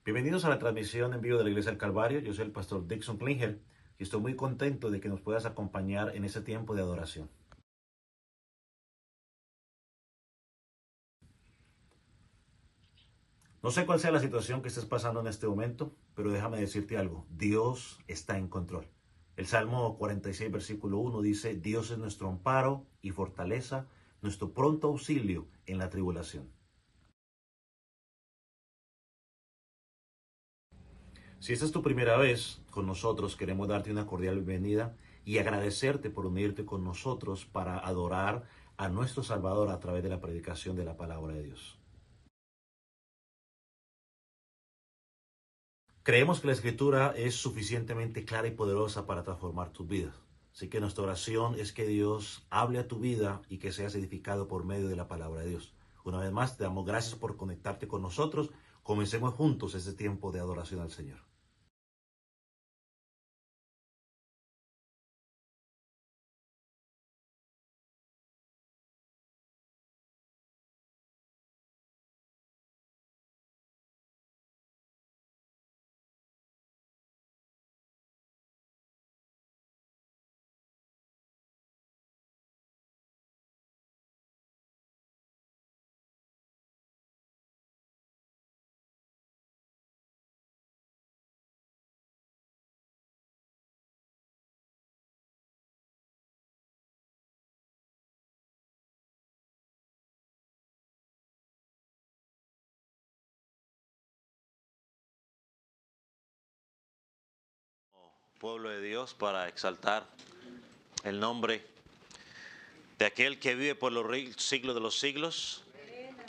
Bienvenidos a la transmisión en vivo de la Iglesia del Calvario. Yo soy el pastor Dixon Klinger y estoy muy contento de que nos puedas acompañar en este tiempo de adoración. No sé cuál sea la situación que estés pasando en este momento, pero déjame decirte algo. Dios está en control. El Salmo 46, versículo 1 dice, Dios es nuestro amparo y fortaleza, nuestro pronto auxilio en la tribulación. Si esta es tu primera vez con nosotros, queremos darte una cordial bienvenida y agradecerte por unirte con nosotros para adorar a nuestro Salvador a través de la predicación de la palabra de Dios. Creemos que la Escritura es suficientemente clara y poderosa para transformar tus vidas. Así que nuestra oración es que Dios hable a tu vida y que seas edificado por medio de la palabra de Dios. Una vez más, te damos gracias por conectarte con nosotros. Comencemos juntos este tiempo de adoración al Señor. Pueblo de Dios, para exaltar el nombre de aquel que vive por los siglos de los siglos,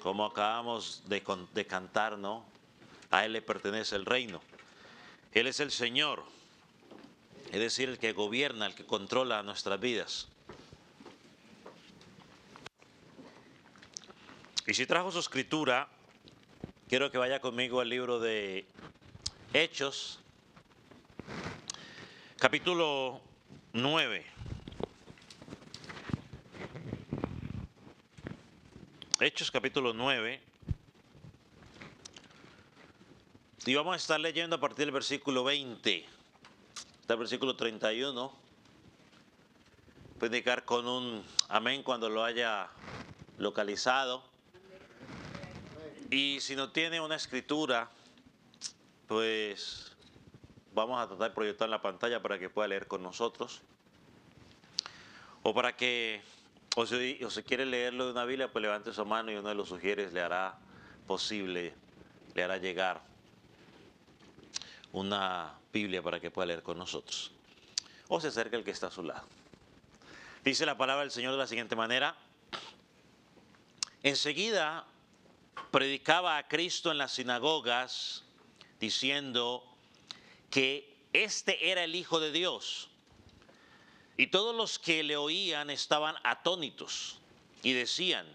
como acabamos de cantar, ¿no? A Él le pertenece el reino. Él es el Señor, es decir, el que gobierna, el que controla nuestras vidas. Y si trajo su escritura, quiero que vaya conmigo al libro de Hechos, capítulo 9. Hechos capítulo 9. Y vamos a estar leyendo a partir del versículo 20 hasta el versículo 31. Puede indicar con un amén cuando lo haya localizado. Y si no tiene una escritura, pues vamos a tratar de proyectar en la pantalla para que pueda leer con nosotros. O para que, o si quiere leerlo de una Biblia, pues levante su mano y uno de los sugieres le hará posible, le hará llegar una Biblia para que pueda leer con nosotros. O se acerca el que está a su lado. Dice la palabra del Señor de la siguiente manera. Enseguida predicaba a Cristo en las sinagogas, diciendo que este era el Hijo de Dios. Y todos los que le oían estaban atónitos y decían,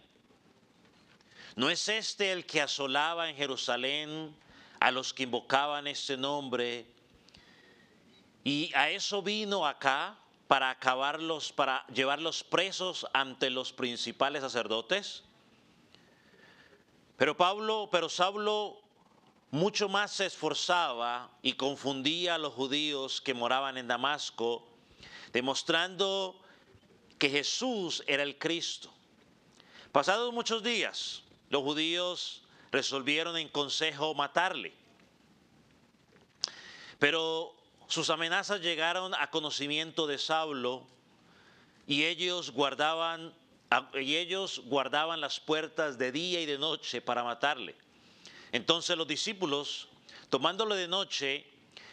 ¿no es este el que asolaba en Jerusalén a los que invocaban este nombre? Y a eso vino acá para acabarlos, para llevarlos presos ante los principales sacerdotes. Pero Saulo mucho más se esforzaba y confundía a los judíos que moraban en Damasco, demostrando que Jesús era el Cristo. Pasados muchos días, los judíos resolvieron en consejo matarle. Pero sus amenazas llegaron a conocimiento de Saulo y ellos guardaban las puertas de día y de noche para matarle. Entonces los discípulos, tomándolo de noche,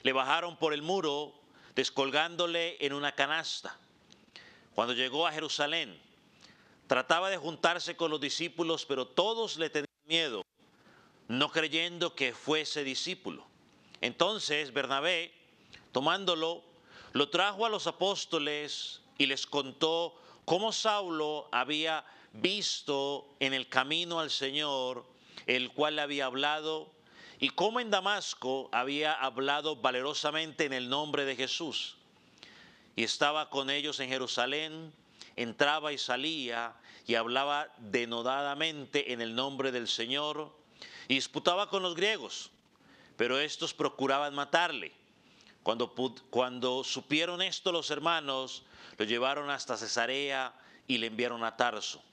le bajaron por el muro, descolgándole en una canasta. Cuando llegó a Jerusalén, trataba de juntarse con los discípulos, pero todos le tenían miedo, no creyendo que fuese discípulo. Entonces Bernabé, tomándolo, lo trajo a los apóstoles y les contó cómo Saulo había visto en el camino al Señor, el cual le había hablado, y cómo en Damasco había hablado valerosamente en el nombre de Jesús. Y estaba con ellos en Jerusalén, entraba y salía y hablaba denodadamente en el nombre del Señor, y disputaba con los griegos. pero estos procuraban matarle. Cuando supieron esto los hermanos, lo llevaron hasta Cesarea y le enviaron a Tarso.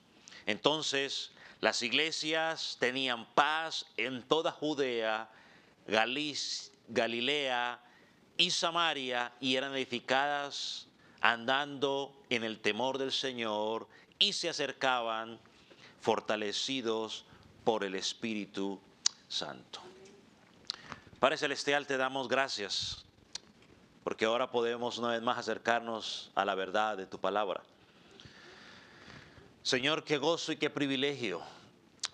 Entonces las iglesias tenían paz en toda Judea, Galilea y Samaria, y eran edificadas andando en el temor del Señor, y se acercaban fortalecidos por el Espíritu Santo. Padre Celestial, te damos gracias, porque ahora podemos una vez más acercarnos a la verdad de tu palabra. Señor, qué gozo y qué privilegio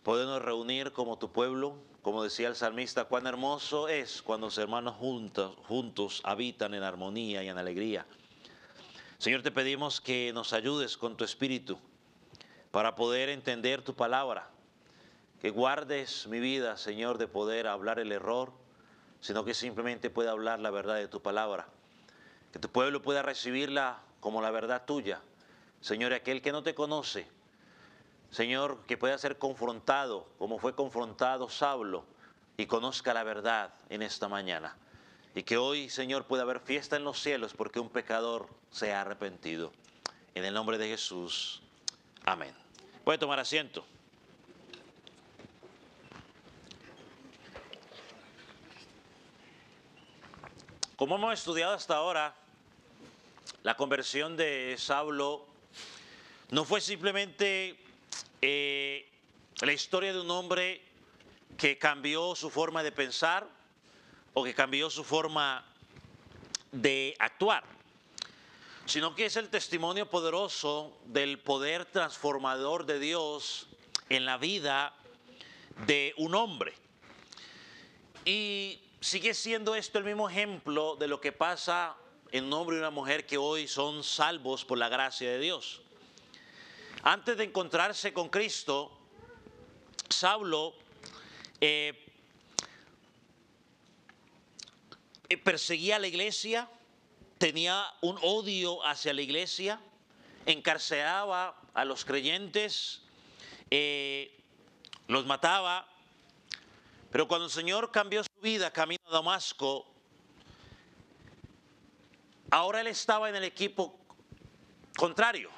podernos reunir como tu pueblo. Como decía el salmista, cuán hermoso es cuando los hermanos juntos habitan en armonía y en alegría. Señor, te pedimos que nos ayudes con tu espíritu para poder entender tu palabra. Que guardes mi vida, Señor, de poder hablar el error, sino que simplemente pueda hablar la verdad de tu palabra. Que tu pueblo pueda recibirla como la verdad tuya. Señor, aquel que no te conoce, Señor, que pueda ser confrontado como fue confrontado Saulo y conozca la verdad en esta mañana. Y que hoy, Señor, pueda haber fiesta en los cielos porque un pecador se ha arrepentido. En el nombre de Jesús. Amén. Puede tomar asiento. Como hemos estudiado hasta ahora, la conversión de Saulo no fue simplemente la historia de un hombre que cambió su forma de pensar o que cambió su forma de actuar, sino que es el testimonio poderoso del poder transformador de Dios en la vida de un hombre. Y sigue siendo esto el mismo ejemplo de lo que pasa en un hombre y una mujer que hoy son salvos por la gracia de Dios. Antes de encontrarse con Cristo, Saulo perseguía a la iglesia, tenía un odio hacia la iglesia, encarcelaba a los creyentes, los mataba. Pero cuando el Señor cambió su vida camino a Damasco, ahora él estaba en el equipo contrario.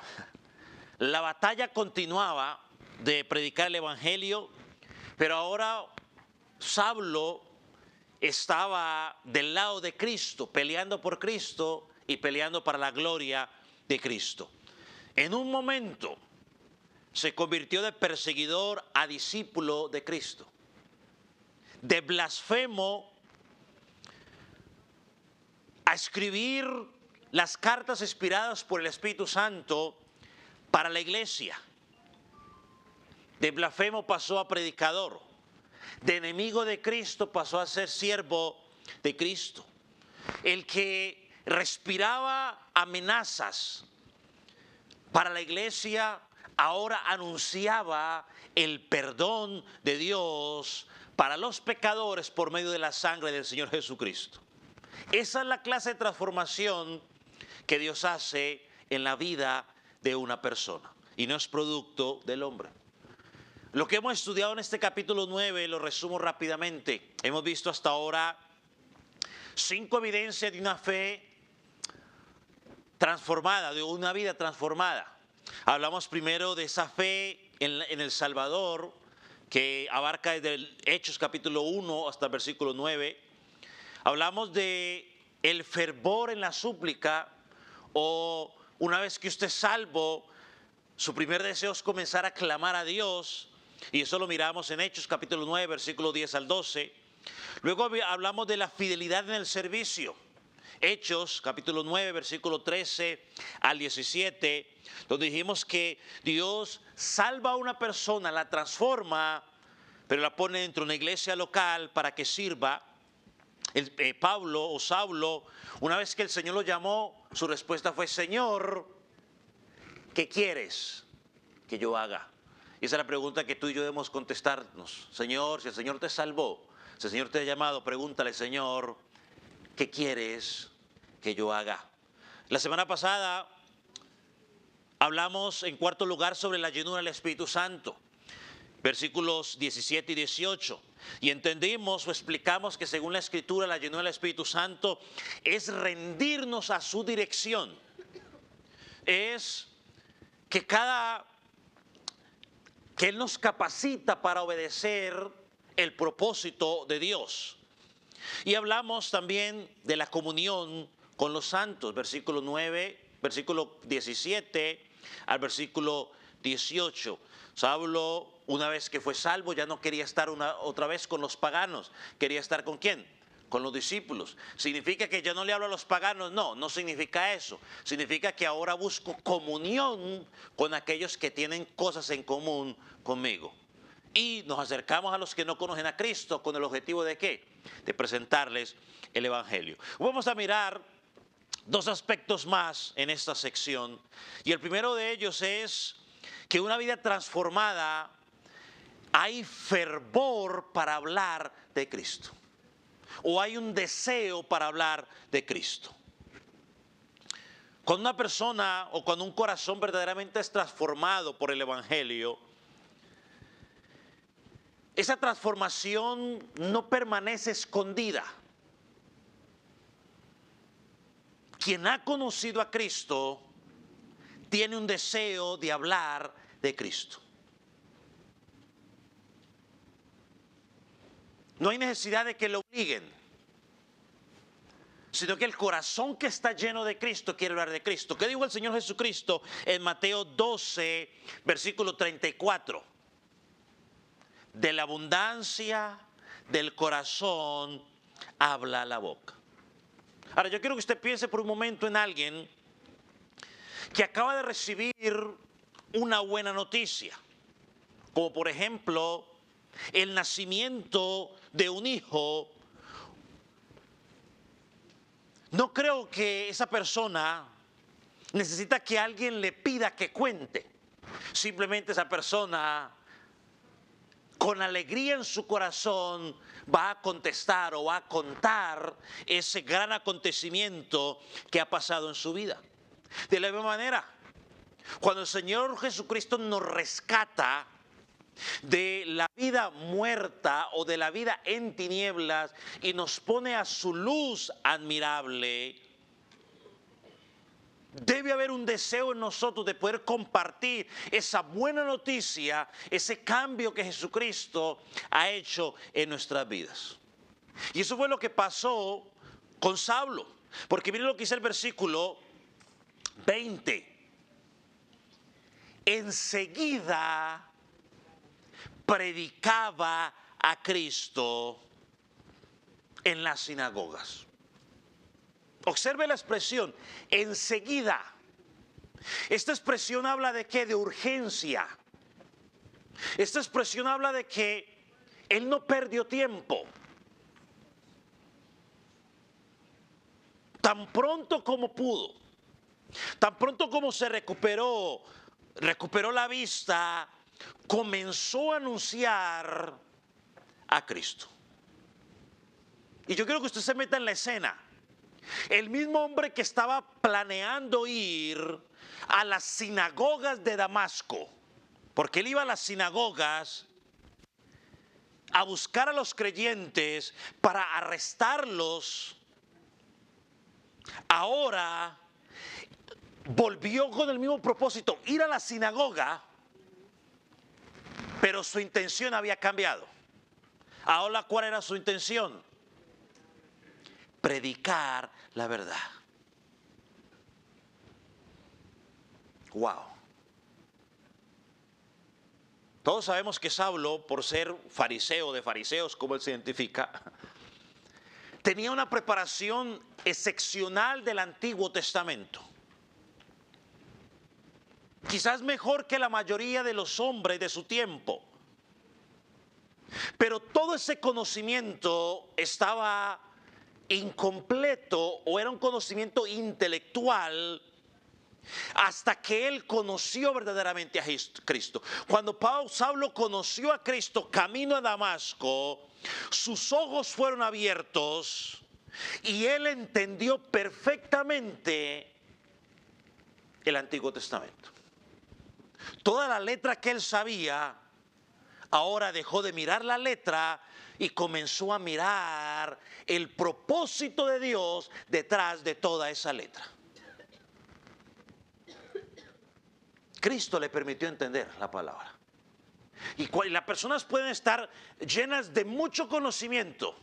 La batalla continuaba de predicar el evangelio, pero ahora Saulo estaba del lado de Cristo, peleando por Cristo y peleando para la gloria de Cristo. En un momento se convirtió de perseguidor a discípulo de Cristo, de blasfemo a escribir las cartas inspiradas por el Espíritu Santo para la iglesia. De blasfemo pasó a predicador. De enemigo de Cristo pasó a ser siervo de Cristo. El que respiraba amenazas para la iglesia ahora anunciaba el perdón de Dios para los pecadores por medio de la sangre del Señor Jesucristo. Esa es la clase de transformación que Dios hace en la vida de una persona y no es producto del hombre. Lo que hemos estudiado en este capítulo 9 lo resumo rápidamente. Hemos visto hasta ahora 5 evidencias de una fe transformada, de una vida transformada. Hablamos primero de esa fe en el Salvador, que abarca desde el Hechos capítulo 1 hasta el versículo 9. Hablamos de el fervor en la súplica, o una vez que usted es salvo, su primer deseo es comenzar a clamar a Dios, y eso lo miramos en Hechos capítulo 9, versículo 10 al 12. Luego hablamos de la fidelidad en el servicio. Hechos capítulo 9, versículo 13 al 17, donde dijimos que Dios salva a una persona, la transforma, pero la pone dentro de una iglesia local para que sirva. Pablo o Saulo, una vez que el Señor lo llamó, su respuesta fue: Señor, ¿qué quieres que yo haga? Y esa es la pregunta que tú y yo debemos contestarnos. Señor, si el Señor te salvó, si el Señor te ha llamado, pregúntale: Señor, ¿qué quieres que yo haga? La semana pasada hablamos en cuarto lugar sobre la llenura del Espíritu Santo. versículos 17 y 18. Y entendimos o explicamos que según la Escritura, la llenura del Espíritu Santo es rendirnos a su dirección. Es que Él nos capacita para obedecer el propósito de Dios. Y hablamos también de la comunión con los santos, versículo 17 al versículo 18. Saulo, una vez que fue salvo, ya no quería estar otra vez con los paganos. ¿Quería estar con quién? Con los discípulos. ¿Significa que yo no le hablo a los paganos? No, no significa eso. Significa que ahora busco comunión con aquellos que tienen cosas en común conmigo. Y nos acercamos a los que no conocen a Cristo con el objetivo de ¿qué? De presentarles el Evangelio. Vamos a mirar dos aspectos más en esta sección. Y el primero de ellos es que una vida transformada, hay fervor para hablar de Cristo. O hay un deseo para hablar de Cristo. Cuando una persona o cuando un corazón verdaderamente es transformado por el Evangelio, esa transformación no permanece escondida. Quien ha conocido a Cristo tiene un deseo de hablar de Cristo. No hay necesidad de que lo obliguen, sino que el corazón que está lleno de Cristo quiere hablar de Cristo. ¿Qué dijo el Señor Jesucristo en Mateo 12, versículo 34? De la abundancia del corazón habla la boca. Ahora, yo quiero que usted piense por un momento en alguien que acaba de recibir una buena noticia, como por ejemplo el nacimiento de un hijo. No creo que esa persona necesita que alguien le pida que cuente. Simplemente esa persona, con alegría en su corazón, va a contestar o va a contar ese gran acontecimiento que ha pasado en su vida. De la misma manera, cuando el Señor Jesucristo nos rescata de la vida muerta o de la vida en tinieblas y nos pone a su luz admirable, debe haber un deseo en nosotros de poder compartir esa buena noticia, ese cambio que Jesucristo ha hecho en nuestras vidas. Y eso fue lo que pasó con Saulo, porque miren lo que dice el versículo 20. Enseguida predicaba a Cristo en las sinagogas. Observe la expresión, enseguida. Esta expresión habla de qué? De urgencia. Esta expresión habla de que él no perdió tiempo. Tan pronto como pudo, tan pronto como se recuperó la vista, comenzó a anunciar a Cristo. Y yo quiero que usted se meta en la escena. El mismo hombre que estaba planeando ir a las sinagogas de Damasco, porque él iba a las sinagogas a buscar a los creyentes para arrestarlos, ahora volvió con el mismo propósito, ir a la sinagoga, pero su intención había cambiado. Ahora, ¿cuál era su intención? Predicar la verdad. Wow. Todos sabemos que Saulo, por ser fariseo de fariseos, como él se identifica, tenía una preparación excepcional del Antiguo Testamento. Quizás mejor que la mayoría de los hombres de su tiempo. Pero todo ese conocimiento estaba incompleto o era un conocimiento intelectual hasta que él conoció verdaderamente a Cristo. Cuando Saulo conoció a Cristo camino a Damasco, sus ojos fueron abiertos y él entendió perfectamente el Antiguo Testamento. Toda la letra que él sabía, ahora dejó de mirar la letra y comenzó a mirar el propósito de Dios detrás de toda esa letra. Cristo le permitió entender la palabra. Y las personas pueden estar llenas de mucho conocimiento,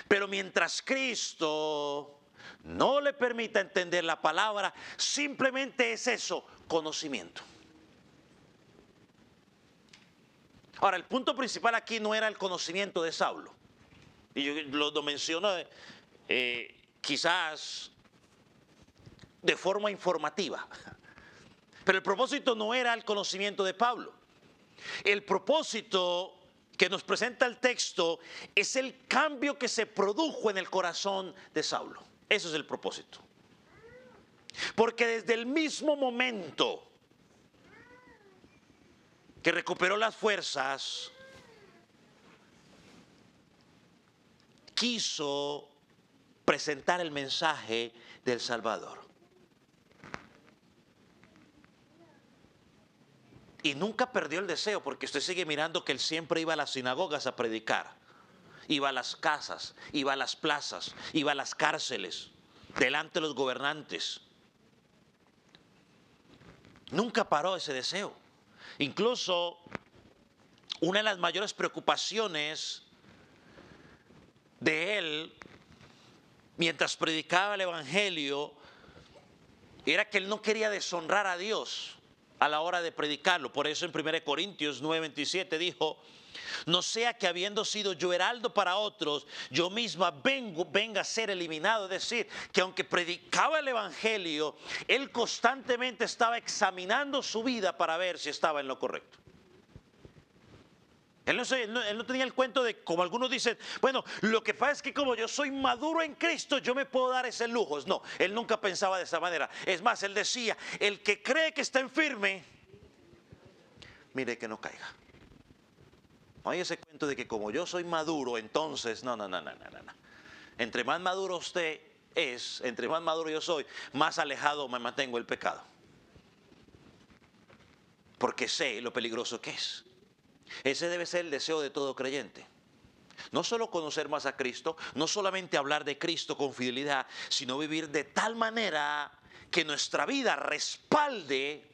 pero mientras Cristo no le permita entender la palabra, simplemente es eso, conocimiento. Ahora, el punto principal aquí no era el conocimiento de Saulo. Y yo lo menciono quizás de forma informativa. Pero el propósito no era el conocimiento de Pablo. El propósito que nos presenta el texto es el cambio que se produjo en el corazón de Saulo. Eso es el propósito. Porque desde el mismo momento que recuperó las fuerzas, quiso presentar el mensaje del Salvador. Y nunca perdió el deseo, porque usted sigue mirando que él siempre iba a las sinagogas a predicar. Iba a las casas, iba a las plazas, iba a las cárceles, delante de los gobernantes. Nunca paró ese deseo. Incluso una de las mayores preocupaciones de él, mientras predicaba el evangelio, era que él no quería deshonrar a Dios a la hora de predicarlo. Por eso en 1 Corintios 9:27 dijo: no sea que habiendo sido yo heraldo para otros, yo misma venga a ser eliminado. Es decir, que aunque predicaba el evangelio, él constantemente estaba examinando su vida para ver si estaba en lo correcto. Él no tenía el cuento de, como algunos dicen, bueno, lo que pasa es que como yo soy maduro en Cristo, yo me puedo dar ese lujo. No, él nunca pensaba de esa manera. Es más, él decía: el que cree que está en firme, mire que no caiga. No hay ese cuento de que como yo soy maduro, entonces, no. Entre más maduro usted es, entre más maduro yo soy, más alejado me mantengo del pecado. Porque sé lo peligroso que es. Ese debe ser el deseo de todo creyente. No solo conocer más a Cristo, no solamente hablar de Cristo con fidelidad, sino vivir de tal manera que nuestra vida respalde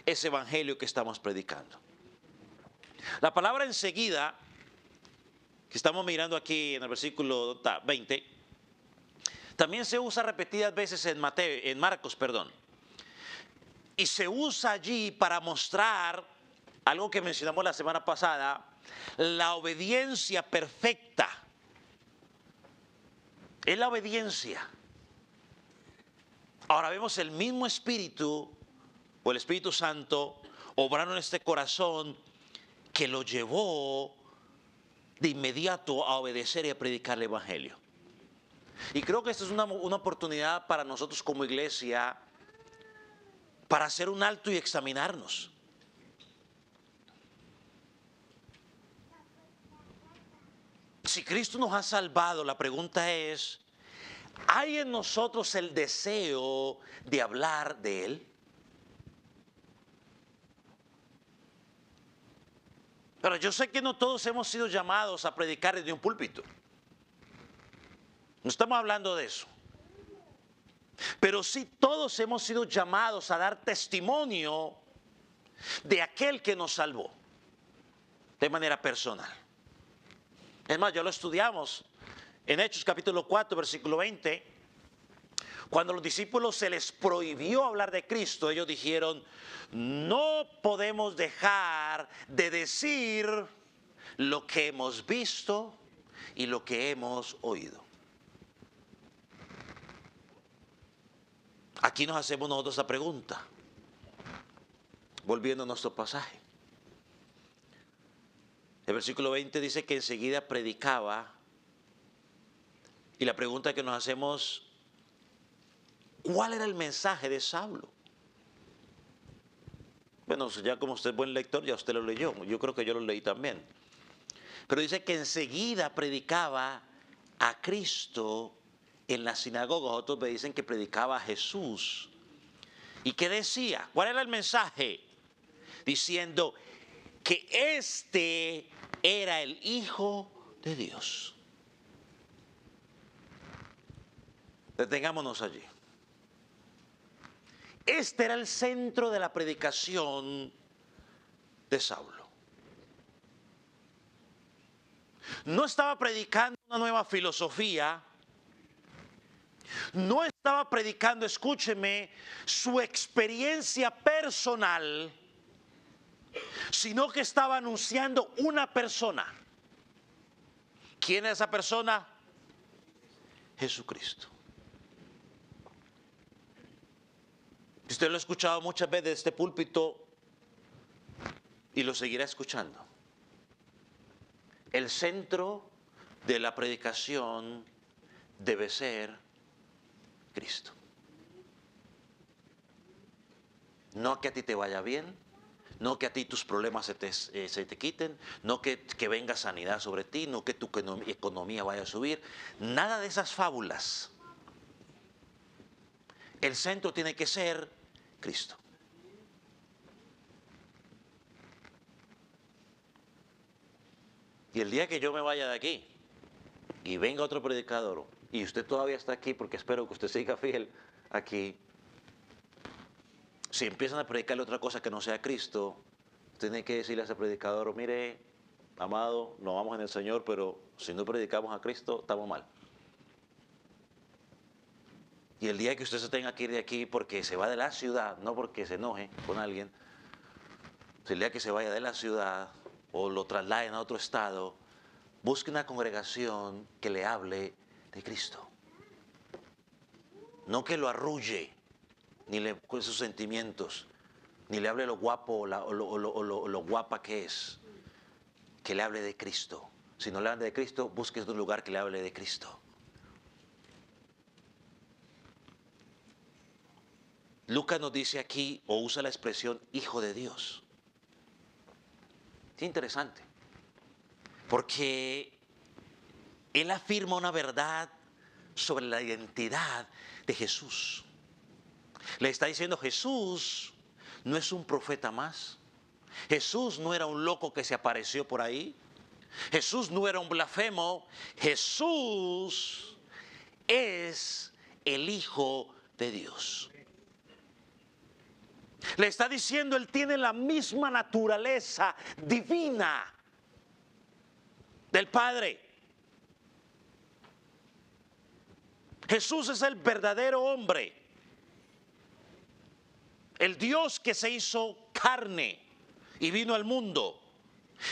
ese evangelio que estamos predicando. La palabra enseguida, que estamos mirando aquí en el versículo 20, también se usa repetidas veces en Marcos. Y se usa allí para mostrar algo que mencionamos la semana pasada: la obediencia perfecta. Es la obediencia. Ahora vemos el mismo Espíritu, o el Espíritu Santo, obrando en este corazón, que lo llevó de inmediato a obedecer y a predicar el evangelio. Y creo que esta es una oportunidad para nosotros como iglesia para hacer un alto y examinarnos. Si Cristo nos ha salvado, la pregunta es: ¿hay en nosotros el deseo de hablar de Él? Pero yo sé que no todos hemos sido llamados a predicar desde un púlpito. No estamos hablando de eso. Pero sí todos hemos sido llamados a dar testimonio de aquel que nos salvó de manera personal. Es más, ya lo estudiamos en Hechos capítulo 4, versículo 20. Cuando a los discípulos se les prohibió hablar de Cristo, ellos dijeron: no podemos dejar de decir lo que hemos visto y lo que hemos oído. Aquí nos hacemos nosotros esa pregunta, volviendo a nuestro pasaje. El versículo 20 dice que enseguida predicaba, y la pregunta que nos hacemos: ¿cuál era el mensaje de Saulo? Bueno, ya como usted es buen lector, ya usted lo leyó. Yo creo que yo lo leí también. Pero dice que enseguida predicaba a Cristo en la sinagoga. Otros me dicen que predicaba a Jesús. ¿Y qué decía? ¿Cuál era el mensaje? Diciendo: que este era el Hijo de Dios. Detengámonos allí. Este era el centro de la predicación de Saulo. No estaba predicando una nueva filosofía, no estaba predicando, escúcheme, su experiencia personal, sino que estaba anunciando una persona. ¿Quién es esa persona? Jesucristo. Usted lo ha escuchado muchas veces de este púlpito y lo seguirá escuchando. El centro de la predicación debe ser Cristo. No que a ti te vaya bien, no que a ti tus problemas se te quiten, no que venga sanidad sobre ti, no que tu economía vaya a subir. Nada de esas fábulas. El centro tiene que ser Cristo. Y el día que yo me vaya de aquí y venga otro predicador y usted todavía está aquí, porque espero que usted siga fiel aquí, si empiezan a predicarle otra cosa que no sea Cristo, tiene que decirle a ese predicador: mire, amado, nos vamos en el Señor, pero si no predicamos a Cristo, estamos mal. Y el día que usted se tenga que ir de aquí porque se va de la ciudad, no porque se enoje con alguien, el día que se vaya de la ciudad o lo trasladen a otro estado, busque una congregación que le hable de Cristo. No que lo arrulle, ni le con sus sentimientos, ni le hable lo guapo o lo guapa que es. Que le hable de Cristo. Si no le habla de Cristo, busque otro lugar que le hable de Cristo. Lucas nos dice aquí, o usa la expresión Hijo de Dios. Es interesante, porque él afirma una verdad sobre la identidad de Jesús. Le está diciendo: Jesús no es un profeta más. Jesús no era un loco que se apareció por ahí. Jesús no era un blasfemo. Jesús es el Hijo de Dios. Le está diciendo: Él tiene la misma naturaleza divina del Padre. Jesús es el verdadero hombre, el Dios que se hizo carne y vino al mundo.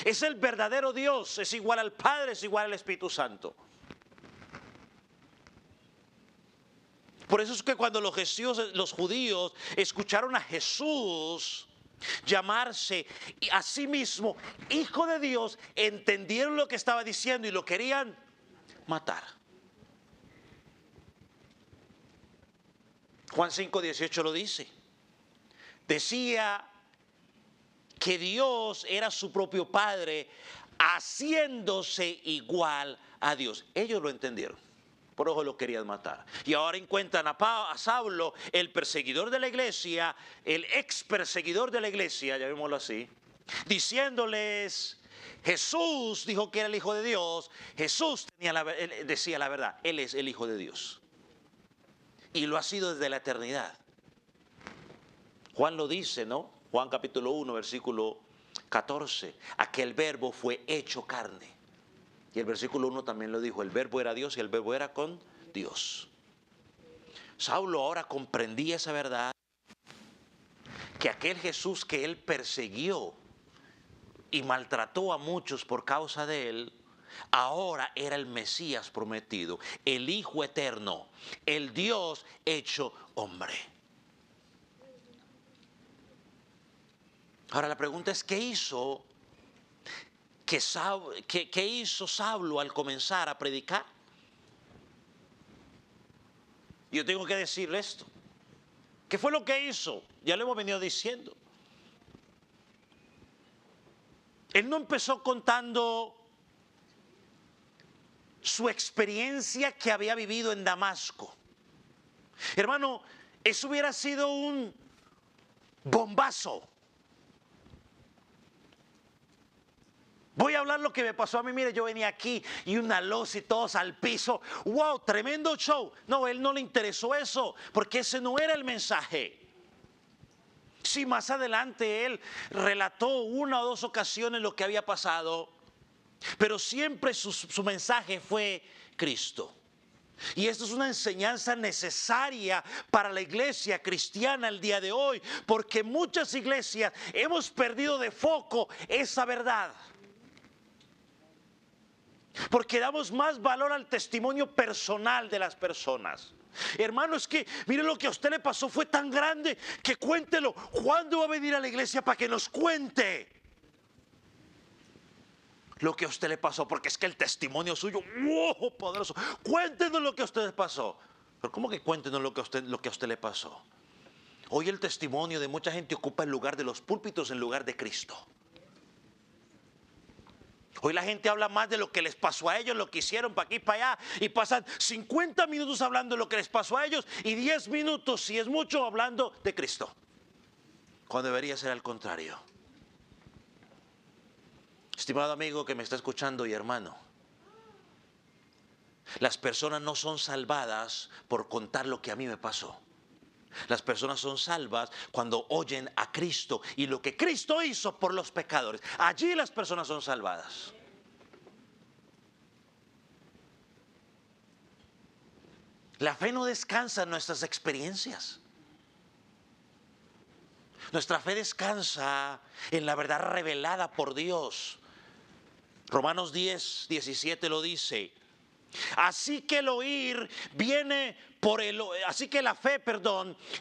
Es el verdadero Dios, es igual al Padre, es igual al Espíritu Santo. Por eso es que cuando los judíos escucharon a Jesús llamarse a sí mismo Hijo de Dios, entendieron lo que estaba diciendo y lo querían matar. Juan 5:18 lo dice. Decía que Dios era su propio Padre, haciéndose igual a Dios. Ellos lo entendieron, por eso lo querían matar. Y ahora encuentran a Saulo, el perseguidor de la iglesia, el ex perseguidor de la iglesia, llamémoslo así, diciéndoles: Jesús dijo que era el Hijo de Dios. Jesús decía la verdad, Él es el Hijo de Dios. Y lo ha sido desde la eternidad. Juan lo dice, ¿no? Juan capítulo 1, versículo 14. Aquel verbo fue hecho carne. Y el versículo 1 también lo dijo: el verbo era Dios y el verbo era con Dios. Saulo ahora comprendía esa verdad, que aquel Jesús que él persiguió y maltrató a muchos por causa de él, ahora era el Mesías prometido, el Hijo eterno, el Dios hecho hombre. Ahora la pregunta es: ¿qué hizo Saulo al comenzar a predicar? Yo tengo que decirle esto. ¿Qué fue lo que hizo? Ya lo hemos venido diciendo. Él no empezó contando su experiencia que había vivido en Damasco. Hermano, eso hubiera sido un bombazo. Voy a hablar lo que me pasó a mí. Mire, yo venía aquí y una luz y todos al piso. ¡Wow! Tremendo show. No, él no le interesó eso, porque ese no era el mensaje. Sí, más adelante él relató una o dos ocasiones lo que había pasado, pero siempre su mensaje fue Cristo. Y esto es una enseñanza necesaria para la iglesia cristiana el día de hoy, porque muchas iglesias hemos perdido de foco esa verdad. Porque damos más valor al testimonio personal de las personas. Hermano, es que mire, lo que a usted le pasó fue tan grande que cuéntelo. ¿Cuándo va a venir a la iglesia para que nos cuente lo que a usted le pasó? Porque es que el testimonio suyo, ¡wow! Poderoso. Cuéntenos lo que a usted le pasó. Pero ¿cómo que cuéntenos lo que a usted le pasó? Hoy el testimonio de mucha gente ocupa el lugar de los púlpitos en lugar de Cristo. Hoy la gente habla más de lo que les pasó a ellos, lo que hicieron para aquí y para allá, y pasan 50 minutos hablando de lo que les pasó a ellos y 10 minutos, si es mucho, hablando de Cristo, cuando debería ser al contrario. Estimado amigo que me está escuchando y hermano, las personas no son salvadas por contar lo que a mí me pasó. Las personas son salvas cuando oyen a Cristo y lo que Cristo hizo por los pecadores. Allí las personas son salvadas. La fe no descansa en nuestras experiencias. Nuestra fe descansa en la verdad revelada por Dios. Romanos 10, 17 lo dice. Así que el oír viene por así que la fe,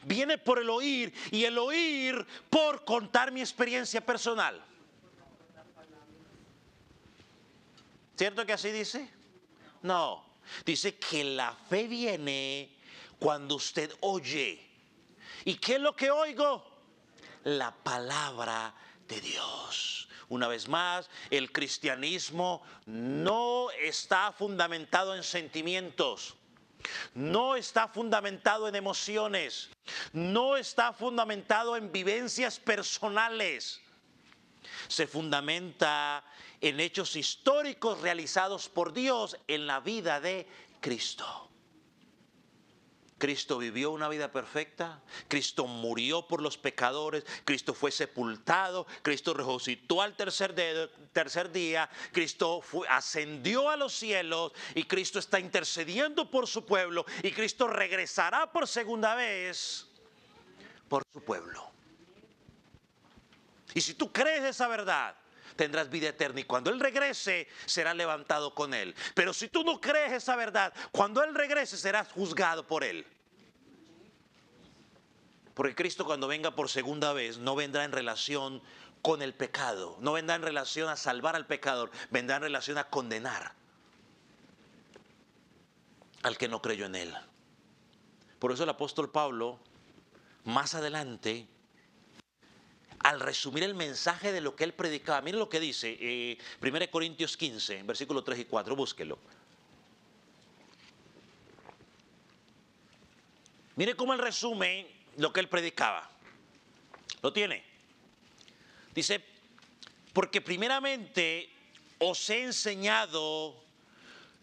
viene por el oír, y el oír por contar mi experiencia personal. ¿Cierto que así dice? No, dice que la fe viene cuando usted oye. ¿Y qué es lo que oigo? La palabra de Dios. Una vez más, el cristianismo no está fundamentado en sentimientos, no está fundamentado en emociones, no está fundamentado en vivencias personales. Se fundamenta en hechos históricos realizados por Dios en la vida de Cristo. Cristo vivió una vida perfecta, Cristo murió por los pecadores, Cristo fue sepultado, Cristo resucitó al tercer día, Cristo ascendió a los cielos y Cristo está intercediendo por su pueblo y Cristo regresará por segunda vez por su pueblo. Y si tú crees esa verdad, tendrás vida eterna y cuando Él regrese serás levantado con Él. Pero si tú no crees esa verdad, cuando Él regrese serás juzgado por Él. Porque Cristo, cuando venga por segunda vez, no vendrá en relación con el pecado, no vendrá en relación a salvar al pecador, vendrá en relación a condenar al que no creyó en Él. Por eso el apóstol Pablo, más adelante, al resumir el mensaje de lo que él predicaba, miren lo que dice 1 Corintios 15, versículos 3 y 4, búsquelo. Mire cómo él resume lo que él predicaba. ¿Lo tiene? Dice, porque primeramente os he enseñado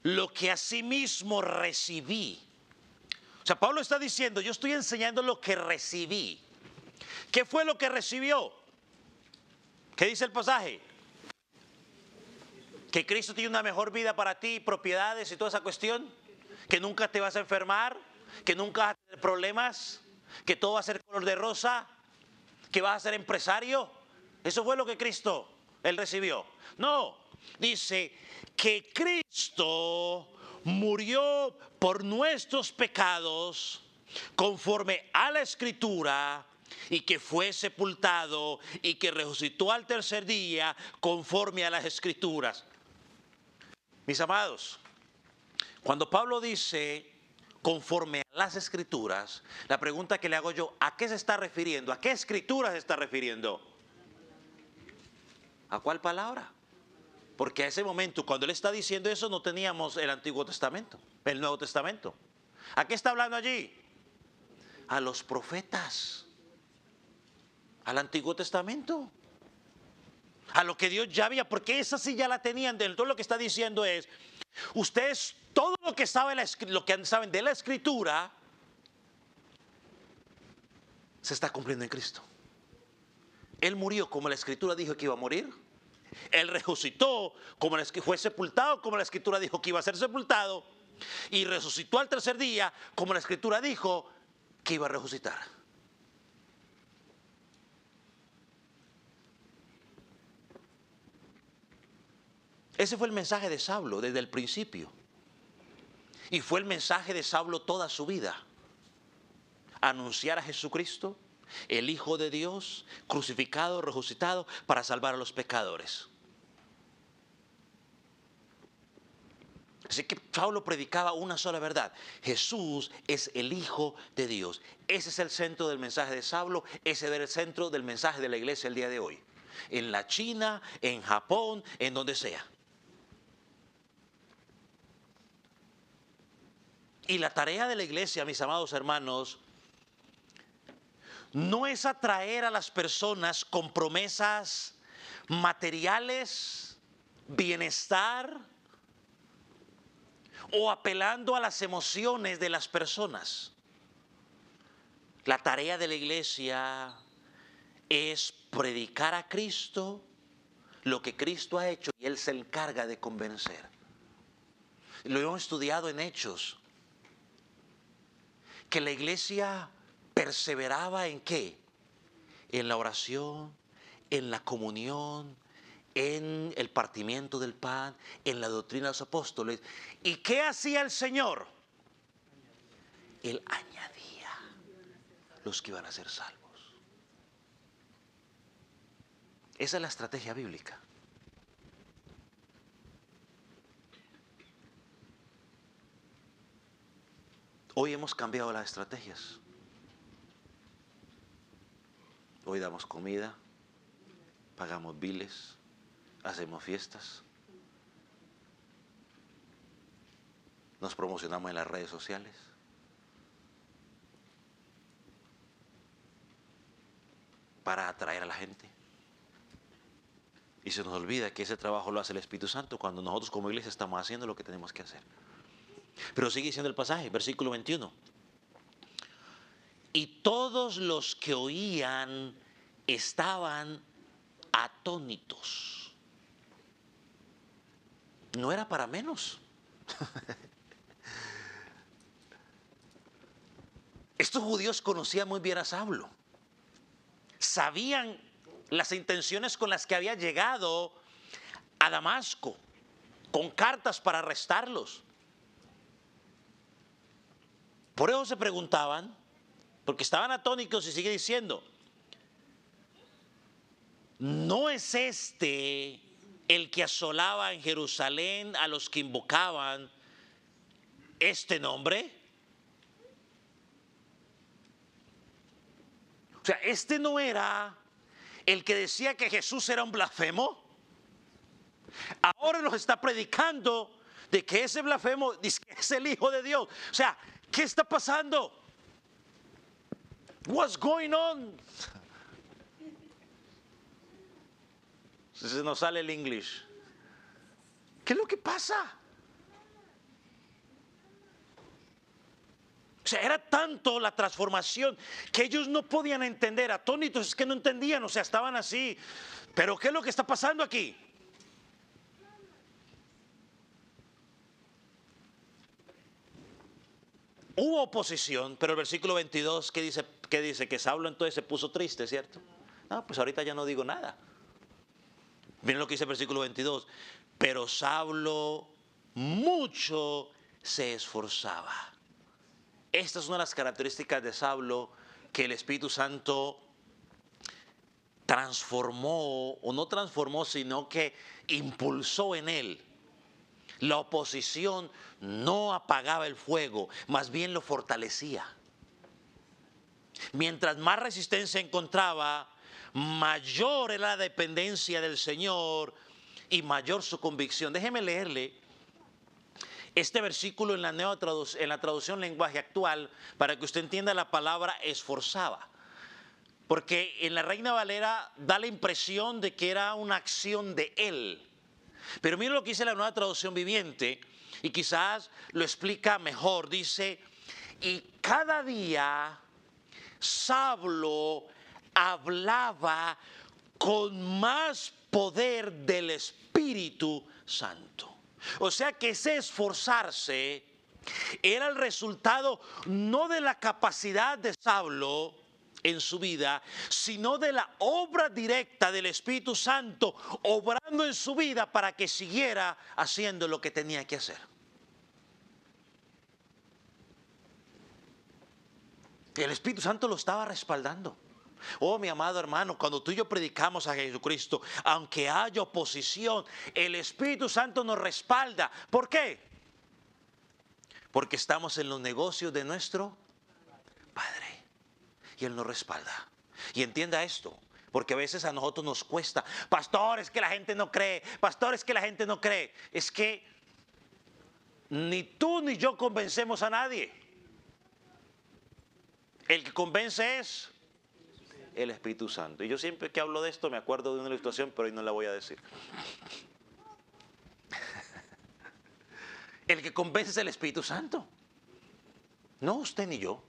lo que asimismo recibí. O sea, Pablo está diciendo, yo estoy enseñando lo que recibí. ¿Qué fue lo que recibió? ¿Qué dice el pasaje? Que Cristo tiene una mejor vida para ti, propiedades y toda esa cuestión. Que nunca te vas a enfermar, que nunca vas a tener problemas, que todo va a ser color de rosa, que vas a ser empresario. Eso fue lo que Cristo, Él recibió. No, dice que Cristo murió por nuestros pecados conforme a la Escritura y que fue sepultado y que resucitó al tercer día conforme a las Escrituras. Mis amados, cuando Pablo dice conforme a las Escrituras, la pregunta que le hago yo, ¿a qué se está refiriendo? ¿A qué Escrituras se está refiriendo? ¿A cuál palabra? Porque a ese momento, cuando él está diciendo eso, no teníamos el Antiguo Testamento, el Nuevo Testamento. ¿A qué está hablando allí? A los profetas, al Antiguo Testamento. a lo que Dios ya había, porque esa sí ya la tenían. Todo lo que está diciendo es, ustedes todo lo que saben de la Escritura se está cumpliendo en Cristo. Él murió como la Escritura dijo que iba a morir. Él resucitó como fue sepultado como la Escritura dijo que iba a ser sepultado. Y resucitó al tercer día como la Escritura dijo que iba a resucitar. Ese fue el mensaje de Saulo desde el principio. Y fue el mensaje de Saulo toda su vida. Anunciar a Jesucristo, el Hijo de Dios, crucificado, resucitado, para salvar a los pecadores. Así que Saulo predicaba una sola verdad. Jesús es el Hijo de Dios. Ese es el centro del mensaje de Saulo. Ese es el centro del mensaje de la iglesia el día de hoy. En la China, en Japón, en donde sea. Y la tarea de la iglesia, mis amados hermanos, no es atraer a las personas con promesas materiales, bienestar o apelando a las emociones de las personas. La tarea de la iglesia es predicar a Cristo, lo que Cristo ha hecho, y Él se encarga de convencer. Lo hemos estudiado en Hechos, que la iglesia perseveraba en ¿qué? En la oración, en la comunión, en el partimiento del pan, en la doctrina de los apóstoles. ¿Y qué hacía el Señor? Él añadía los que iban a ser salvos. Esa es la estrategia bíblica. Hoy hemos cambiado las estrategias. Hoy damos comida, pagamos biles, hacemos fiestas, nos promocionamos en las redes sociales. Para atraer a la gente. Y se nos olvida que ese trabajo lo hace el Espíritu Santo cuando nosotros como iglesia estamos haciendo lo que tenemos que hacer. Pero sigue diciendo el pasaje, versículo 21. Y todos los que oían estaban atónitos. No era para menos. Estos judíos conocían muy bien a Saulo. Sabían las intenciones con las que había llegado a Damasco, con cartas para arrestarlos. Por eso se preguntaban, porque estaban atónitos, y sigue diciendo, ¿no es este el que asolaba en Jerusalén a los que invocaban este nombre? O sea, ¿este no era el que decía que Jesús era un blasfemo? Ahora nos está predicando de que ese blasfemo dice que es el Hijo de Dios. O sea, ¿qué está pasando? What's going on? Se nos sale el English. ¿Qué es lo que pasa? O sea, era tanto la transformación que ellos no podían entender. Atónitos, es que no entendían, o sea, estaban así. Pero ¿qué es lo que está pasando aquí? Hubo oposición, pero el versículo 22, ¿qué dice? Que Saulo entonces se puso triste, ¿cierto? No, pues ahorita ya no digo nada. Miren lo que dice el versículo 22. Pero Saulo mucho se esforzaba. Esta es una de las características de Saulo que el Espíritu Santo transformó, o no transformó, sino que impulsó en él. La oposición no apagaba el fuego, más bien lo fortalecía. Mientras más resistencia encontraba, mayor era la dependencia del Señor y mayor su convicción. Déjeme leerle este versículo en la traducción lenguaje actual para que usted entienda la palabra esforzaba. porque en la Reina Valera da la impresión de que era una acción de él. Pero mira lo que dice la Nueva Traducción Viviente, y quizás lo explica mejor. Dice, y cada día Saulo hablaba con más poder del Espíritu Santo. O sea que ese esforzarse era el resultado no de la capacidad de Saulo en su vida, sino de la obra directa del Espíritu Santo obrando en su vida para que siguiera haciendo lo que tenía que hacer. El Espíritu Santo lo estaba respaldando. Oh, mi amado hermano, cuando tú y yo predicamos a Jesucristo, aunque haya oposición, el Espíritu Santo nos respalda. ¿Por qué? Porque estamos en los negocios de nuestro Padre y Él nos respalda. Y entienda esto, porque a veces a nosotros nos cuesta. Pastor, es que la gente no cree. Pastor, es que la gente no cree. Es que ni tú ni yo convencemos a nadie. El que convence es el Espíritu Santo. Y yo siempre que hablo de esto me acuerdo de una ilustración, pero hoy no la voy a decir. El que convence es el Espíritu Santo. No usted ni yo.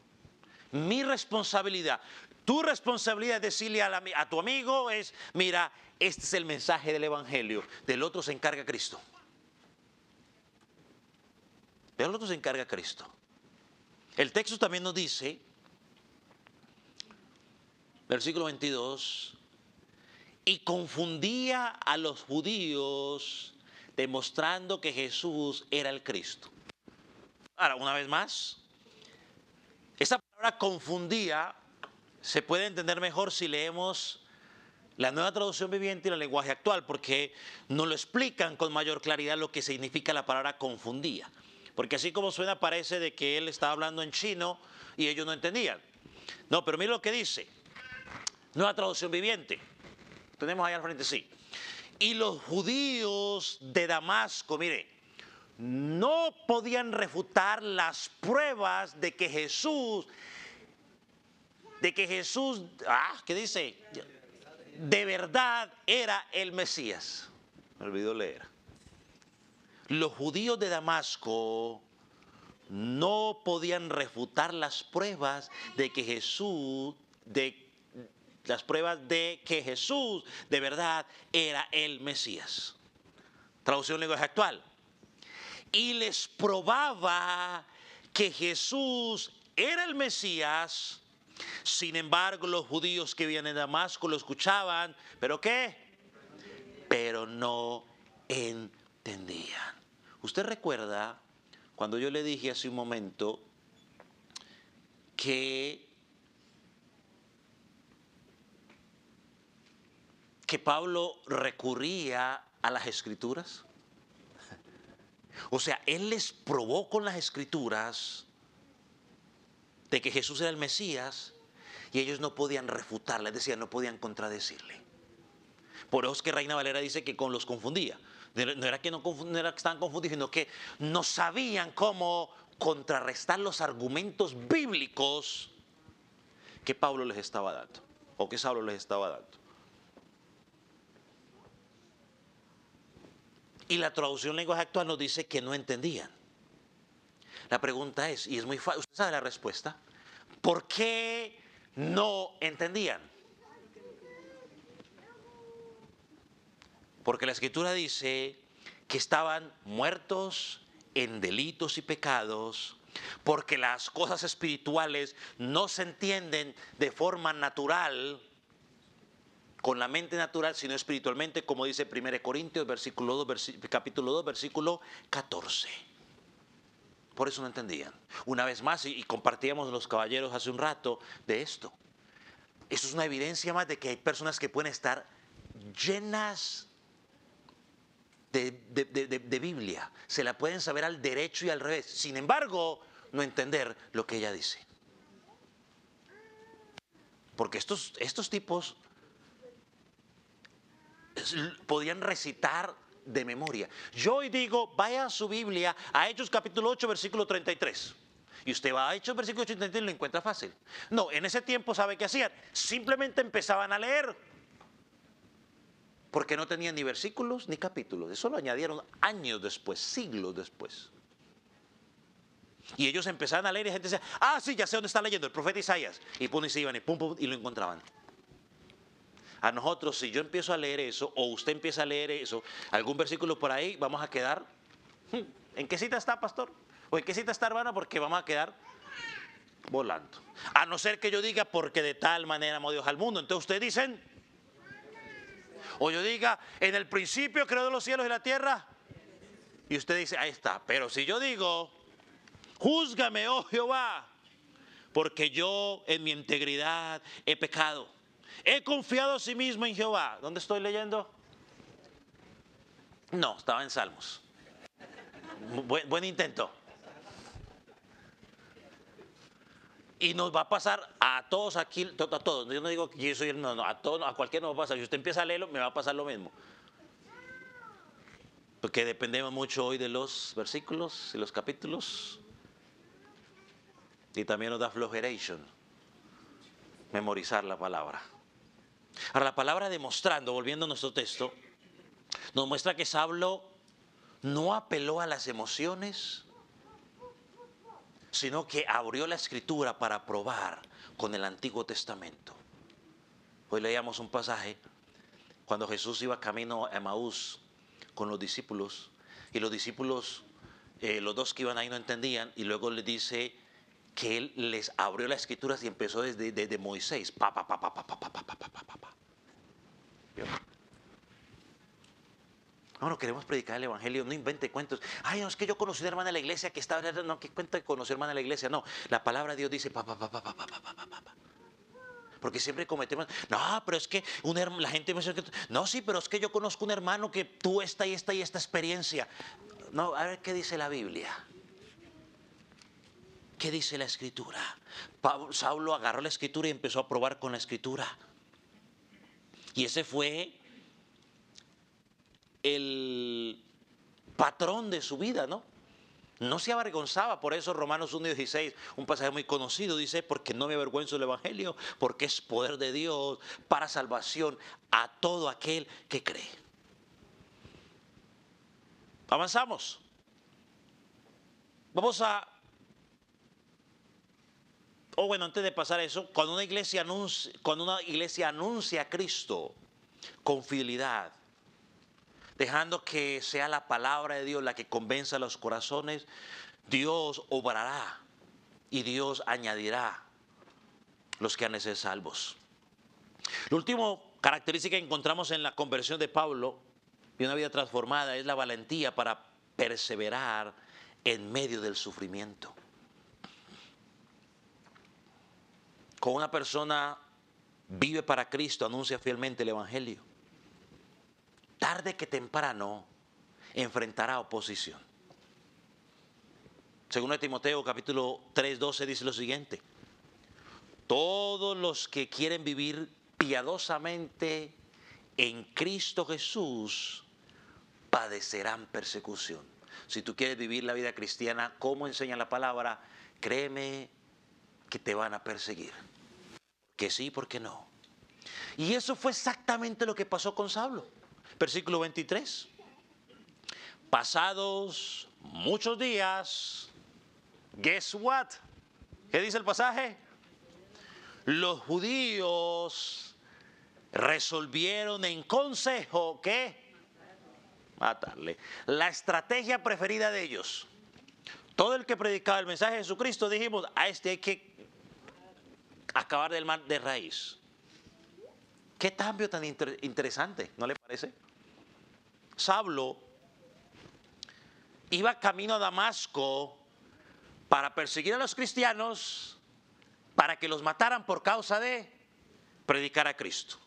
Mi responsabilidad, tu responsabilidad es decirle a tu amigo es, mira, este es el mensaje del Evangelio. Del otro se encarga Cristo. Del otro se encarga Cristo. El texto también nos dice, versículo 22, y confundía a los judíos demostrando que Jesús era el Cristo. Ahora, una vez más, esa palabra confundía se puede entender mejor si leemos la Nueva Traducción Viviente y el lenguaje actual, porque nos lo explican con mayor claridad lo que significa la palabra confundía. Porque así como suena parece de que él estaba hablando en chino y ellos no entendían. No, pero mira lo que dice. Nueva Traducción Viviente. Tenemos ahí al frente, sí. Y los judíos de Damasco, mire, no podían refutar las pruebas de que Jesús, ¿qué dice? De verdad era el Mesías. Me olvidó leer. Los judíos de Damasco no podían refutar las pruebas de que Jesús, las pruebas de que Jesús de verdad era el Mesías. Traducción lenguaje actual. Y les probaba que Jesús era el Mesías. Sin embargo, los judíos que vivían en Damasco lo escuchaban, ¿pero qué? Pero no entendían. ¿Usted recuerda cuando yo le dije hace un momento que Pablo recurría a las Escrituras? O sea, él les probó con las Escrituras de que Jesús era el Mesías y ellos no podían refutarle, es decir, no podían contradecirle. Por eso es que Reina Valera dice que los confundía. No era que estaban confundidos, sino que no sabían cómo contrarrestar los argumentos bíblicos que Pablo les estaba dando, o que Saulo les estaba dando. Y la traducción lenguaje actual nos dice que no entendían. La pregunta es, y es muy fácil, ¿usted sabe la respuesta? ¿Por qué no entendían? Porque la Escritura dice que estaban muertos en delitos y pecados, porque las cosas espirituales no se entienden de forma natural, con la mente natural, sino espiritualmente, como dice 1 Corintios capítulo 2, versículo 14. Por eso no entendían. Una vez más, y compartíamos los caballeros hace un rato de esto. Eso es una evidencia más de que hay personas que pueden estar llenas de Biblia. Se la pueden saber al derecho y al revés. Sin embargo, no entender lo que ella dice. Porque estos tipos podían recitar de memoria. Yo hoy digo, vaya a su Biblia, a Hechos capítulo 8, versículo 33. Y usted va a Hechos versículo 83 y lo encuentra fácil. No, en ese tiempo, ¿sabe qué hacían? Simplemente empezaban a leer. Porque no tenían ni versículos ni capítulos. Eso lo añadieron años después, siglos después. Y ellos empezaban a leer y la gente decía, ah, sí, ya sé dónde está leyendo, el profeta Isaías. Y pum, y se iban y pum, pum, y lo encontraban. A nosotros, si yo empiezo a leer eso, o usted empieza a leer eso, algún versículo por ahí, vamos a quedar, ¿en qué cita está, pastor? ¿O en qué cita está, hermana? Porque vamos a quedar volando. A no ser que yo diga, porque de tal manera amó Dios al mundo. Entonces ustedes dicen, o yo diga, en el principio creó los cielos y la tierra. Y usted dice, ahí está. Pero si yo digo, júzgame, oh Jehová, porque yo en mi integridad he pecado. He confiado a sí mismo en Jehová. ¿Dónde estoy leyendo? No, estaba en Salmos. Buen intento. Y nos va a pasar a todos aquí, a todos. Yo no digo que yo soy el no, a todos, a cualquiera nos va a pasar. Si usted empieza a leerlo, me va a pasar lo mismo. Porque dependemos mucho hoy de los versículos y los capítulos. Y también nos da flojeration memorizar la palabra. Ahora, la palabra demostrando, volviendo a nuestro texto, nos muestra que Saulo no apeló a las emociones, sino que abrió la escritura para probar con el Antiguo Testamento. Hoy leíamos un pasaje cuando Jesús iba camino a Emaús con los discípulos, y los discípulos, los dos que iban ahí no entendían, y luego le dice que él les abrió las escrituras y empezó desde Moisés. No queremos predicar el evangelio, no invente cuentos. Ay, no, es que yo conocí una hermana de la iglesia que estaba, no, ¿qué cuenta que conocí hermana de la iglesia? No, la palabra de Dios dice Porque siempre cometemos, no, pero es que la gente me dice, no, sí, pero es que yo conozco un hermano que tuvo esta y esta y esta experiencia. No, a ver qué dice la Biblia. ¿Qué dice la escritura? Saulo agarró la escritura y empezó a probar con la escritura. Y ese fue el patrón de su vida, ¿no? No se avergonzaba. Por eso Romanos 1:16, un pasaje muy conocido, dice, porque no me avergüenzo del evangelio, porque es poder de Dios para salvación a todo aquel que cree. Avanzamos. Vamos a... bueno, antes de pasar eso, cuando una iglesia anuncia a Cristo con fidelidad, dejando que sea la palabra de Dios la que convenza a los corazones, Dios obrará y Dios añadirá los que han de ser salvos. La última característica que encontramos en la conversión de Pablo y una vida transformada es la valentía para perseverar en medio del sufrimiento. Cuando una persona vive para Cristo, anuncia fielmente el evangelio, tarde que temprano enfrentará oposición. Según Timoteo capítulo 3:12 dice lo siguiente: todos los que quieren vivir piadosamente en Cristo Jesús padecerán persecución. Si tú quieres vivir la vida cristiana como enseña la palabra, créeme que te van a perseguir. Que sí, porque no. Y eso fue exactamente lo que pasó con Saulo. Versículo 23. Pasados muchos días, guess what? ¿Qué dice el pasaje? Los judíos resolvieron en consejo que matarle. La estrategia preferida de ellos. Todo el que predicaba el mensaje de Jesucristo, dijimos, a este hay que acabar del mal de raíz. Qué cambio tan interesante, ¿no le parece? Saulo iba camino a Damasco para perseguir a los cristianos, para que los mataran por causa de predicar a Cristo.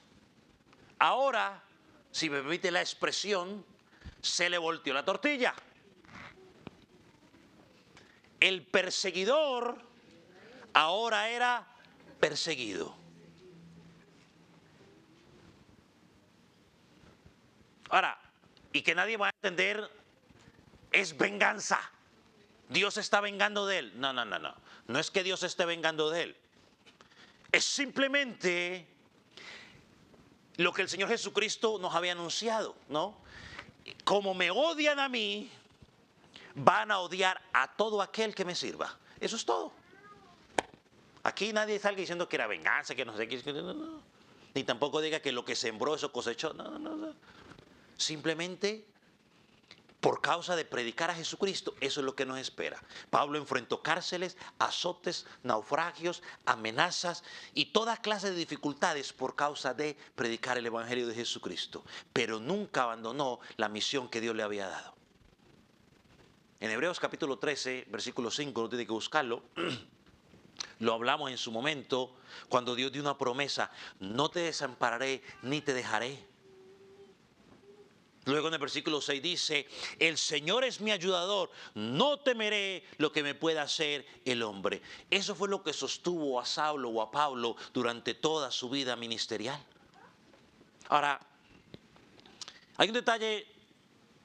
Ahora, si me permite la expresión, se le volteó la tortilla. El perseguidor ahora era perseguido. Ahora, y que nadie va a entender, es venganza. Dios se está vengando de él. No, no, no, no. No es que Dios se esté vengando de él. Es simplemente lo que el Señor Jesucristo nos había anunciado, ¿no? Como me odian a mí, van a odiar a todo aquel que me sirva. Eso es todo. Aquí nadie salga diciendo que era venganza, que no sé qué. No, no. Ni tampoco diga que lo que sembró eso cosechó. No, no, no. Simplemente por causa de predicar a Jesucristo, eso es lo que nos espera. Pablo enfrentó cárceles, azotes, naufragios, amenazas y toda clase de dificultades por causa de predicar el Evangelio de Jesucristo. Pero nunca abandonó la misión que Dios le había dado. En Hebreos capítulo 13, versículo 5, no tiene que buscarlo. Lo hablamos en su momento cuando Dios dio una promesa: no te desampararé ni te dejaré. Luego en el versículo 6 dice: el Señor es mi ayudador, no temeré lo que me pueda hacer el hombre. Eso fue lo que sostuvo a Saulo o a Pablo durante toda su vida ministerial. Ahora, hay un detalle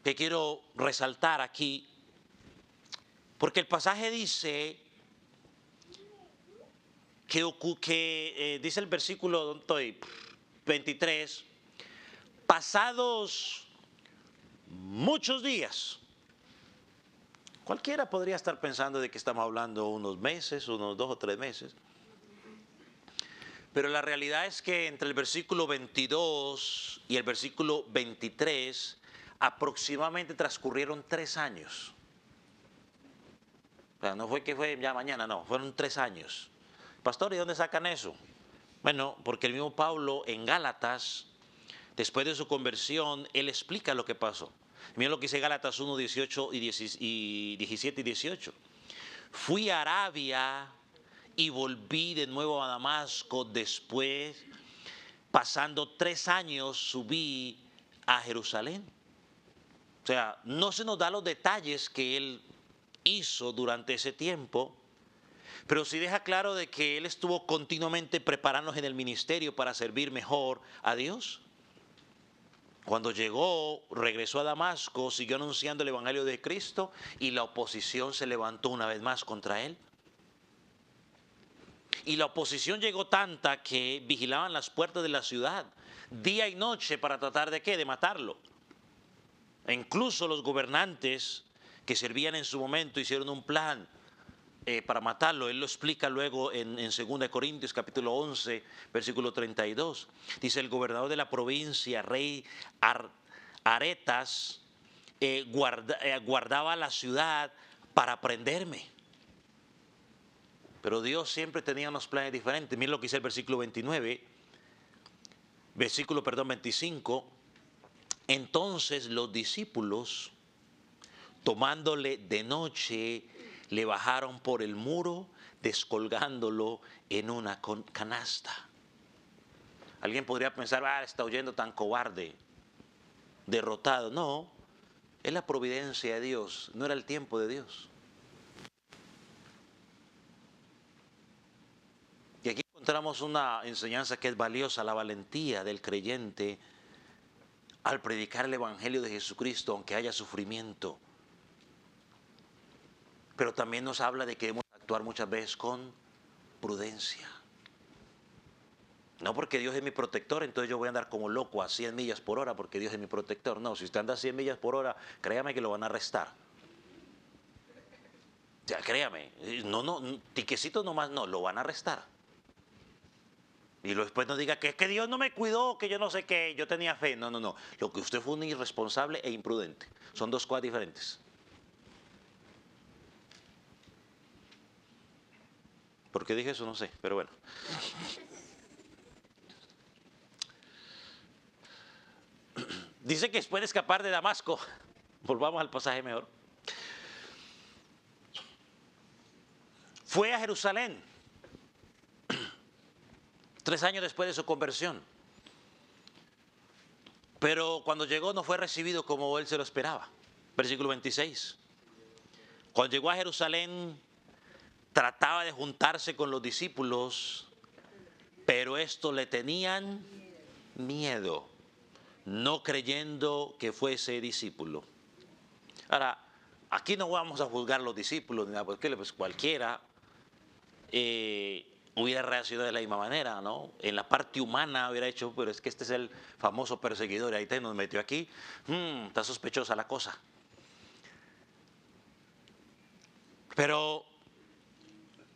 que quiero resaltar aquí, porque el pasaje dice que dice el versículo 23, pasados muchos días. Cualquiera podría estar pensando de que estamos hablando unos meses, unos 2 o 3 meses. Pero la realidad es que entre el versículo 22 y el versículo 23 aproximadamente transcurrieron 3 años. O sea, no fue que fue ya mañana, no, fueron 3 años. Pastor, ¿y dónde sacan eso? Bueno, porque el mismo Pablo en Gálatas, después de su conversión, él explica lo que pasó. Miren lo que dice Gálatas 1, 18 y 17 y 18. Fui a Arabia y volví de nuevo a Damasco. Después, pasando 3 años, subí a Jerusalén. O sea, no se nos da los detalles que él hizo durante ese tiempo, pero sí deja claro de que él estuvo continuamente preparándose en el ministerio para servir mejor a Dios. Cuando llegó, regresó a Damasco, siguió anunciando el Evangelio de Cristo y la oposición se levantó una vez más contra él. Y la oposición llegó tanta que vigilaban las puertas de la ciudad día y noche para tratar de ¿qué? De matarlo. E incluso los gobernantes que servían en su momento hicieron un plan para matarlo. Él lo explica luego en 2 Corintios capítulo 11, versículo 32. Dice: el gobernador de la provincia, rey Aretas, guardaba la ciudad para prenderme. Pero Dios siempre tenía unos planes diferentes. Miren lo que dice el versículo 25. Entonces los discípulos, tomándole de noche, le bajaron por el muro, descolgándolo en una canasta. Alguien podría pensar: está huyendo tan cobarde, derrotado. No, es la providencia de Dios, no era el tiempo de Dios. Y aquí encontramos una enseñanza que es valiosa: la valentía del creyente al predicar el Evangelio de Jesucristo, aunque haya sufrimiento. Pero también nos habla de que debemos actuar muchas veces con prudencia. No porque Dios es mi protector, entonces yo voy a andar como loco a 100 millas por hora porque Dios es mi protector. No, si usted anda a 100 millas por hora, créame que lo van a arrestar. Ya, créame, tiquecito nomás no, lo van a arrestar. Y después no diga que es que Dios no me cuidó, que yo no sé qué, yo tenía fe. No. Lo que usted fue un irresponsable e imprudente. Son dos cosas diferentes. ¿Por qué dije eso? No sé, pero bueno. Dice que después de escapar de Damasco, volvamos al pasaje mejor, fue a Jerusalén 3 años después de su conversión. Pero cuando llegó no fue recibido como él se lo esperaba. Versículo 26. Cuando llegó a Jerusalén, trataba de juntarse con los discípulos, pero estos le tenían miedo, no creyendo que fuese discípulo. Ahora, aquí no vamos a juzgar a los discípulos, ni nada, porque pues cualquiera hubiera reaccionado de la misma manera, ¿no? En la parte humana hubiera hecho, pero es que este es el famoso perseguidor, ahí te nos metió aquí, está sospechosa la cosa. Pero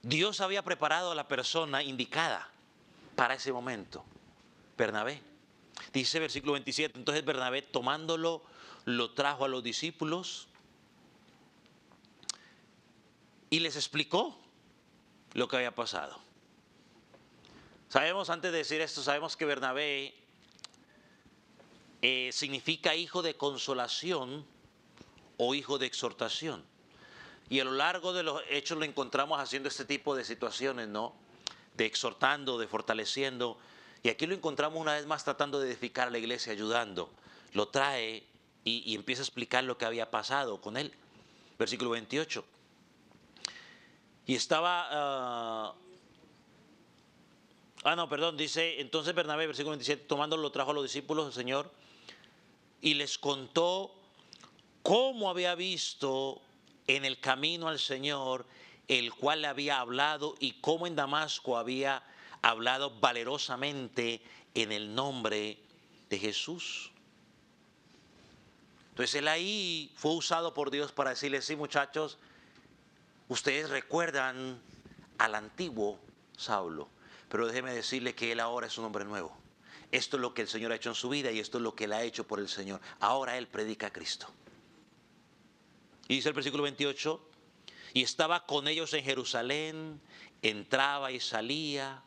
Dios había preparado a la persona indicada para ese momento, Bernabé. Dice versículo 27, entonces Bernabé tomándolo, lo trajo a los discípulos y les explicó lo que había pasado. Sabemos, antes de decir esto, sabemos que Bernabé significa hijo de consolación o hijo de exhortación. Y a lo largo de los hechos lo encontramos haciendo este tipo de situaciones, ¿no? De exhortando, de fortaleciendo. Y aquí lo encontramos una vez más tratando de edificar a la iglesia, ayudando. Lo trae y empieza a explicar lo que había pasado con él. Versículo 28. Y estaba... dice, entonces Bernabé, versículo 27, tomándolo lo trajo a los discípulos del Señor y les contó cómo había visto en el camino al Señor, el cual le había hablado, y cómo en Damasco había hablado valerosamente en el nombre de Jesús. Entonces él ahí fue usado por Dios para decirles, sí muchachos, ustedes recuerdan al antiguo Saulo, pero déjeme decirle que él ahora es un hombre nuevo. Esto es lo que el Señor ha hecho en su vida y esto es lo que él ha hecho por el Señor. Ahora él predica a Cristo. Y dice el versículo 28, y estaba con ellos en Jerusalén, entraba y salía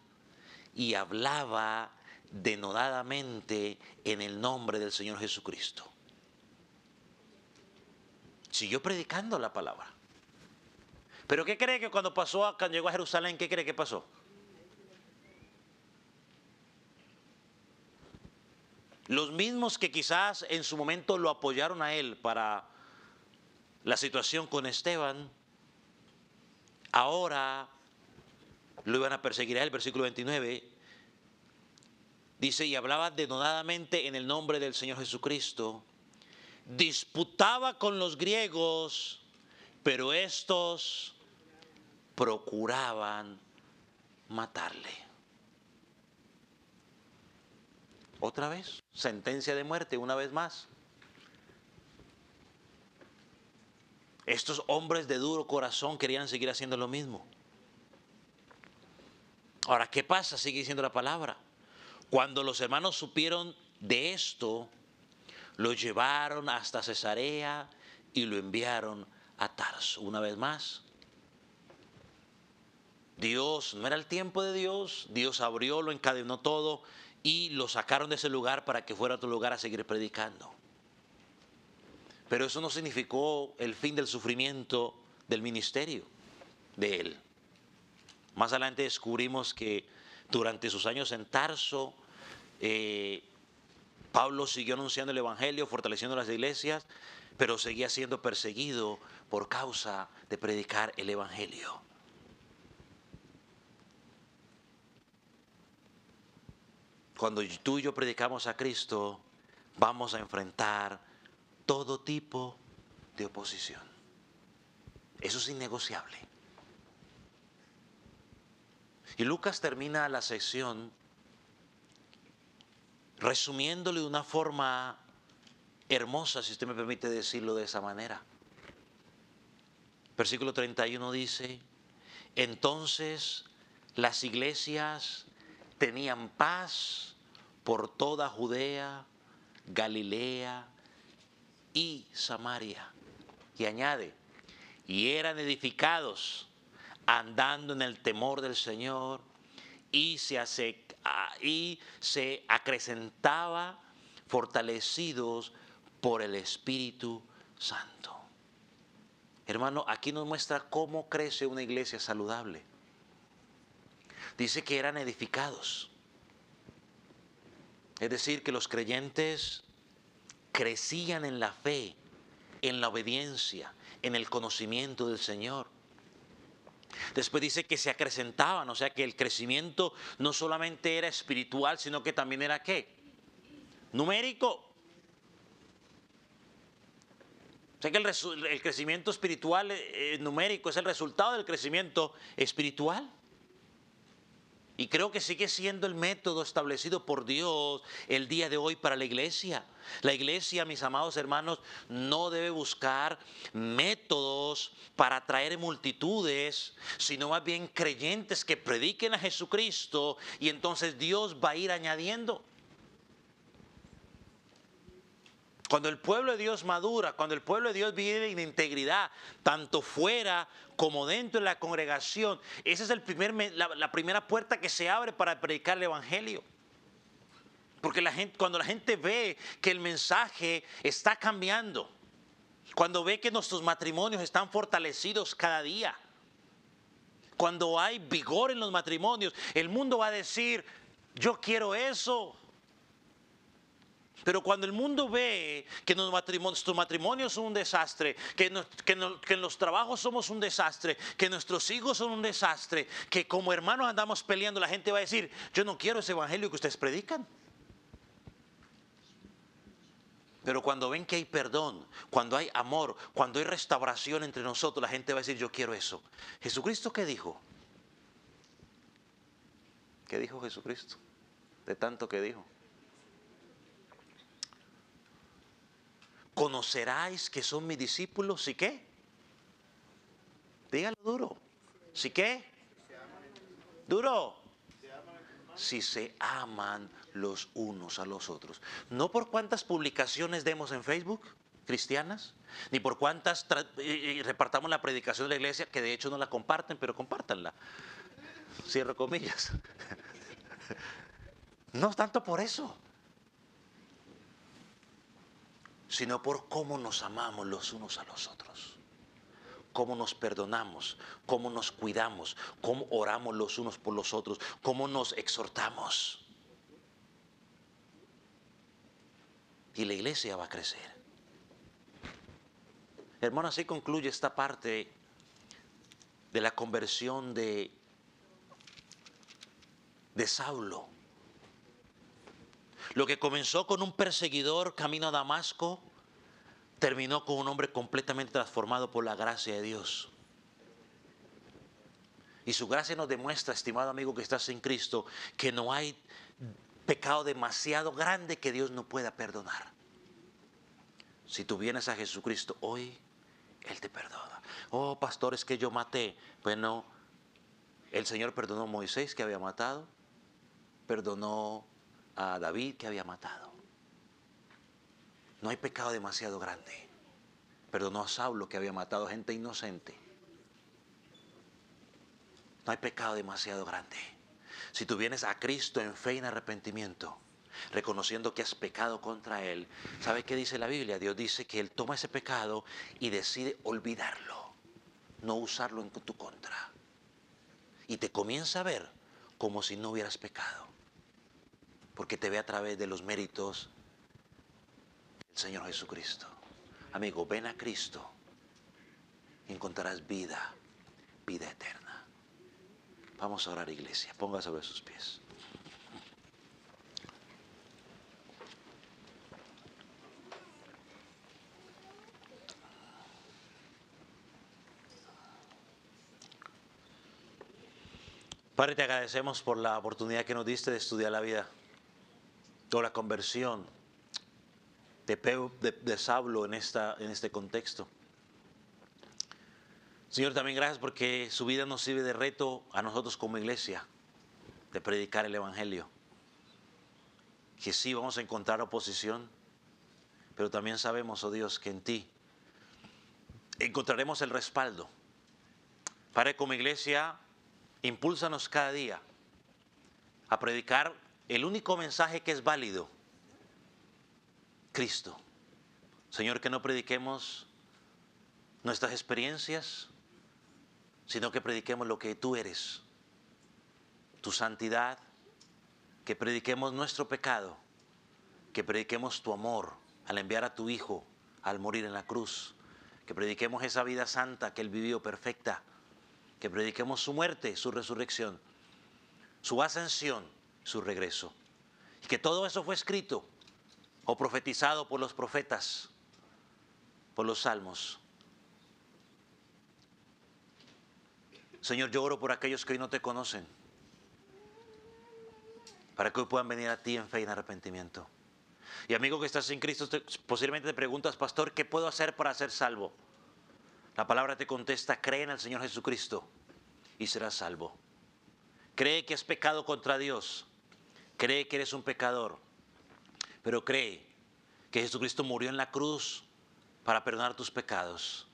y hablaba denodadamente en el nombre del Señor Jesucristo. Siguió predicando la palabra. Pero ¿qué cree que cuando llegó a Jerusalén, qué cree que pasó? Los mismos que quizás en su momento lo apoyaron a él para la situación con Esteban, ahora lo iban a perseguir a él. Versículo 29 dice, y hablaba denodadamente en el nombre del Señor Jesucristo, disputaba con los griegos, pero estos procuraban matarle. Otra vez, sentencia de muerte, una vez más. Estos hombres de duro corazón querían seguir haciendo lo mismo. Ahora, ¿qué pasa? Sigue diciendo la palabra. Cuando los hermanos supieron de esto, lo llevaron hasta Cesarea y lo enviaron a Tarso. Una vez más, Dios, no era el tiempo de Dios, Dios abrió, lo encadenó todo y lo sacaron de ese lugar para que fuera a otro lugar a seguir predicando. Pero eso no significó el fin del sufrimiento del ministerio de él. Más adelante descubrimos que durante sus años en Tarso, Pablo siguió anunciando el evangelio, fortaleciendo las iglesias, pero seguía siendo perseguido por causa de predicar el evangelio. Cuando tú y yo predicamos a Cristo, vamos a enfrentar todo tipo de oposición. Eso es innegociable. Y Lucas termina la sección resumiéndole de una forma hermosa, si usted me permite decirlo de esa manera. Versículo 31 dice, entonces las iglesias tenían paz por toda Judea, Galilea y Samaria. Y añade, y eran edificados andando en el temor del Señor y se acrecentaba fortalecidos por el Espíritu Santo. Hermano, aquí nos muestra cómo crece una iglesia saludable. Dice que eran edificados. Es decir, que los creyentes crecían en la fe, en la obediencia, en el conocimiento del Señor. Después dice que se acrecentaban, o sea que el crecimiento no solamente era espiritual, sino que también era ¿qué? Numérico. Sé que el crecimiento espiritual numérico es el resultado del crecimiento espiritual. Y creo que sigue siendo el método establecido por Dios el día de hoy para la iglesia. La iglesia, mis amados hermanos, no debe buscar métodos para atraer multitudes, sino más bien creyentes que prediquen a Jesucristo, y entonces Dios va a ir añadiendo. Cuando el pueblo de Dios madura, cuando el pueblo de Dios vive en integridad, tanto fuera como dentro de la congregación, esa es la primera puerta que se abre para predicar el evangelio. Porque cuando la gente ve que el mensaje está cambiando, cuando ve que nuestros matrimonios están fortalecidos cada día, cuando hay vigor en los matrimonios, el mundo va a decir, yo quiero eso. Pero cuando el mundo ve que nuestros matrimonios son un desastre, que en los trabajos somos un desastre, que nuestros hijos son un desastre, que como hermanos andamos peleando, la gente va a decir, yo no quiero ese evangelio que ustedes predican. Pero cuando ven que hay perdón, cuando hay amor, cuando hay restauración entre nosotros, la gente va a decir, yo quiero eso. ¿Jesucristo qué dijo? ¿Qué dijo Jesucristo? De tanto que dijo. ¿Conoceráis que son mis discípulos? ¿Sí qué? Dígalo duro. ¿Sí qué? Duro. Si se aman los unos a los otros. No por cuántas publicaciones demos en Facebook cristianas, ni por cuántas repartamos la predicación de la iglesia, que de hecho no la comparten, pero compártanla. Cierro comillas. No tanto por eso, sino por cómo nos amamos los unos a los otros, cómo nos perdonamos, cómo nos cuidamos, cómo oramos los unos por los otros, cómo nos exhortamos. Y la iglesia va a crecer. Hermano, así concluye esta parte de la conversión de Saulo. Lo que comenzó con un perseguidor camino a Damasco, terminó con un hombre completamente transformado por la gracia de Dios. Y su gracia nos demuestra, estimado amigo que estás en Cristo, que no hay pecado demasiado grande que Dios no pueda perdonar. Si tú vienes a Jesucristo hoy, Él te perdona. Oh, pastor, es que yo maté. Bueno, el Señor perdonó a Moisés, que había matado. Perdonó a David, que había matado. No hay pecado demasiado grande. Perdonó a Saulo, que había matado gente inocente. No hay pecado demasiado grande. Si tú vienes a Cristo en fe y en arrepentimiento, reconociendo que has pecado contra Él, ¿sabe qué dice la Biblia? Dios dice que Él toma ese pecado y decide olvidarlo, no usarlo en tu contra. Y te comienza a ver como si no hubieras pecado, porque te ve a través de los méritos del Señor Jesucristo. Amigo, ven a Cristo y encontrarás vida, vida eterna. Vamos a orar, iglesia. Ponga sobre sus pies. Padre, te agradecemos por la oportunidad que nos diste de estudiar la vida, o la conversión de Saulo en este contexto. Señor, también gracias porque su vida nos sirve de reto a nosotros como iglesia, de predicar el evangelio. Que sí vamos a encontrar oposición, pero también sabemos, oh Dios, que en ti encontraremos el respaldo. Padre, como iglesia, impúlsanos cada día a predicar el único mensaje que es válido: Cristo. Señor, que no prediquemos nuestras experiencias, sino que prediquemos lo que tú eres, tu santidad, que prediquemos nuestro pecado, que prediquemos tu amor al enviar a tu Hijo al morir en la cruz, que prediquemos esa vida santa que Él vivió perfecta, que prediquemos su muerte, su resurrección, su ascensión, su regreso, y que todo eso fue escrito o profetizado por los profetas por los salmos. Señor, yo oro por aquellos que hoy no te conocen, para que hoy puedan venir a ti en fe y en arrepentimiento. Y amigo que estás en Cristo, posiblemente te preguntas, pastor, ¿qué puedo hacer para ser salvo? La palabra te contesta, cree en el Señor Jesucristo y serás salvo. Cree que has pecado contra Dios, cree que eres un pecador, pero cree que Jesucristo murió en la cruz para perdonar tus pecados.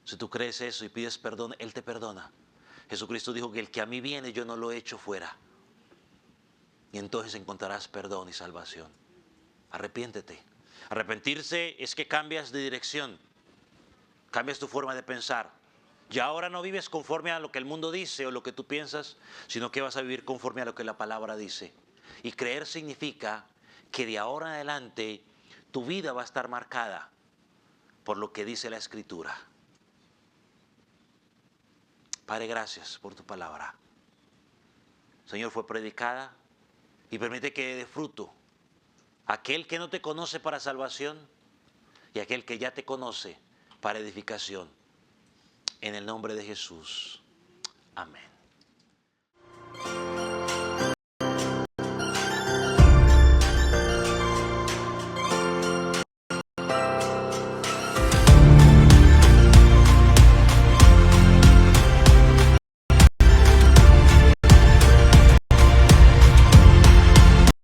Si tú crees eso y pides perdón, Él te perdona. Jesucristo dijo que el que a mí viene yo no lo echo fuera. Y entonces encontrarás perdón y salvación. Arrepiéntete. Arrepentirse es que cambias de dirección, cambias tu forma de pensar. Ya ahora no vives conforme a lo que el mundo dice o lo que tú piensas, sino que vas a vivir conforme a lo que la palabra dice. Y creer significa que de ahora en adelante tu vida va a estar marcada por lo que dice la Escritura. Padre, gracias por tu palabra. Señor, fue predicada y permite que dé fruto aquel que no te conoce para salvación y aquel que ya te conoce para edificación. En el nombre de Jesús. Amén.